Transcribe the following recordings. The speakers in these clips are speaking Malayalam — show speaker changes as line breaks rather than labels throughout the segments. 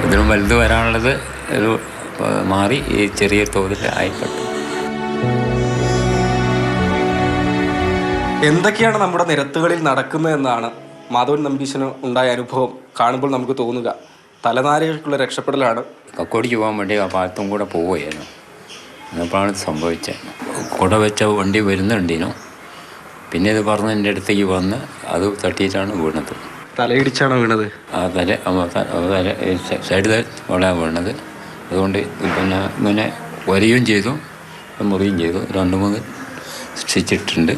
ഇതിനും വലുത് വരാനുള്ളത് ഒരു മാറി ഈ ചെറിയ തോതിൽ ആയിക്കോട്ടെ.
എന്തൊക്കെയാണ് നമ്മുടെ നിരത്തുകളിൽ നടക്കുന്നതെന്നാണ് മാധവൻ നമ്പീശന് ഉണ്ടായ അനുഭവം കാണുമ്പോൾ നമുക്ക് തോന്നുക. തലനാരികൾക്കുള്ള രക്ഷപ്പെടലാണ്.
കക്കോടിക്ക് പോകാൻ വേണ്ടി ആ പാലത്തും കൂടെ പോവുകയായിരുന്നു. എന്നപ്പോഴാണ് സംഭവിച്ചത്. കുട വെച്ച വണ്ടി വരുന്നുണ്ടീനോ, പിന്നെ ഇത് പറഞ്ഞ് എൻ്റെ അടുത്തേക്ക് വന്ന് അത് തട്ടിയിട്ടാണ് വീണത്.
തലയിടിച്ചാണ് വീണത്.
ആ തല സൈഡിൽ വളരെ വീണത്. അതുകൊണ്ട് പിന്നെ ഇങ്ങനെ വരികയും ചെയ്തു, മുറിയും ചെയ്തു. 2-3 സ്റ്റിച്ചിട്ടുണ്ട്.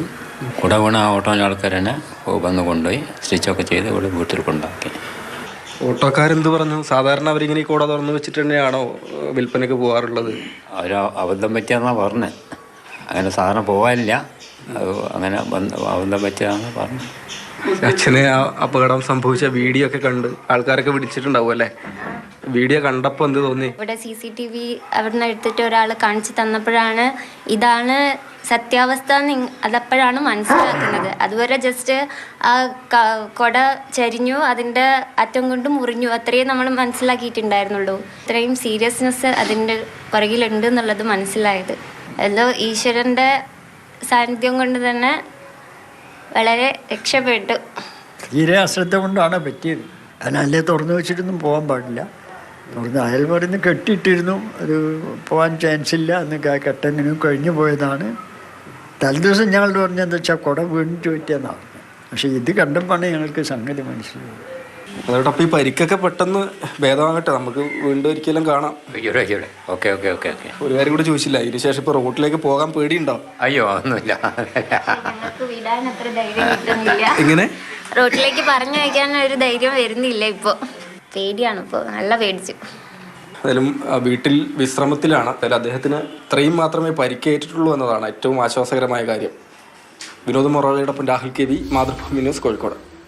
കുട വീണ ആ ഓട്ടോയിലെ ആൾക്കാർ തന്നെ വന്ന് കൊണ്ടുപോയി സ്റ്റിച്ചൊക്കെ ചെയ്ത് ഇവിടെ വീട്ടിൽ കൊണ്ടാക്കി.
ഓട്ടോക്കാരെന്ത് പറഞ്ഞു? സാധാരണ അവരിങ്ങനെ ഈ കുട തുറന്ന് വെച്ചിട്ട് തന്നെയാണോ വിൽപ്പനയ്ക്ക് പോകാറുള്ളത്?
അവർ അബദ്ധം പറ്റിയെന്നാണ് പറഞ്ഞത്. അങ്ങനെ സാധനം പോകാനില്ല, അത് അങ്ങനെ അബദ്ധം പറ്റിയതാണെന്ന് പറഞ്ഞു.
അച്ഛനെ ആ അപകടം സംഭവിച്ച വീഡിയോ ഒക്കെ കണ്ട് ആൾക്കാരൊക്കെ വിളിച്ചിട്ടുണ്ടാവും അല്ലേ? വീഡിയോ കണ്ടപ്പോൾ എന്ത് തോന്നി?
ഇവിടെ CCTV അവിടുന്ന് എടുത്തിട്ട് ഒരാൾ കാണിച്ചു തന്നപ്പോഴാണ് ഇതാണ് സത്യാവസ്ഥ അതപ്പോഴാണ് മനസ്സിലാക്കുന്നത്. അതുവരെ ജസ്റ്റ് ആ കൊട ചരിഞ്ഞു, അതിൻ്റെ അറ്റം കൊണ്ട് മുറിഞ്ഞു, അത്രയും നമ്മൾ മനസ്സിലാക്കിയിട്ടുണ്ടായിരുന്നുള്ളൂ. ഇത്രയും സീരിയസ്നെസ് അതിൻ്റെ പുറകിലുണ്ട് എന്നുള്ളത് മനസ്സിലായത് എല്ലോ ഈശ്വരൻ്റെ സാന്നിധ്യം കൊണ്ട് തന്നെ വളരെ രക്ഷപ്പെട്ടു.
തീരെ അശ്രദ്ധ കൊണ്ടാണ് പറ്റിയത്. അതിനല്ലേ തുറന്നു വെച്ചിട്ടൊന്നും പോകാൻ പാടില്ല. തുറന്ന് അയൽവറിന്ന് കെട്ടിയിട്ടിരുന്നു, ഒരു പോകാൻ ചാൻസ് ഇല്ല എന്നൊക്കെ ആ കെട്ടെങ്ങനെയും കഴിഞ്ഞു പോയതാണ്. തലേദിവസം ഞങ്ങൾ പറഞ്ഞതെന്ന് വെച്ചാൽ കുട വീണിട്ട് പറ്റിയെന്നാണ്. പക്ഷേ ഇത് കണ്ടപ്പോഴാണ് ഞങ്ങൾക്ക് സംഗതി മനസ്സിലായത്.
അതോടൊപ്പം ഈ പരിക്കൊക്കെ പെട്ടെന്ന് ഭേദമാകട്ടെ, നമുക്ക് വീണ്ടും ഒരിക്കലും കാണാം.
ഓക്കെ.
ഒരു കാര്യം കൂടി ചോദിച്ചില്ല, ഇതിന് ശേഷം ഇപ്പോൾ റോട്ടിലേക്ക് പോകാൻ പേടിയുണ്ടോ?
അയ്യോ, ഒന്നുമില്ല.
വിടാൻ അത്ര ധൈര്യം കിട്ടുന്നില്ല.
എങ്ങനെ
റോട്ടിലേക്ക് പറഞ്ഞു വയ്ക്കാൻ ഒരു ധൈര്യം വരുന്നില്ല. ഇപ്പോൾ പേടിയാണ്, ഇപ്പോൾ നല്ല പേടിച്ചു.
എന്തായാലും വീട്ടിൽ വിശ്രമത്തിലാണ്. എന്തായാലും അദ്ദേഹത്തിന് ഇത്രയും മാത്രമേ പരിക്കേറ്റിട്ടുള്ളൂ എന്നതാണ് ഏറ്റവും ആശ്വാസകരമായ കാര്യം. വിനോദ് മൊറാളിയോടൊപ്പം രാഹുൽ KV, മാതൃഭൂമി ന്യൂസ്, കോഴിക്കോട്.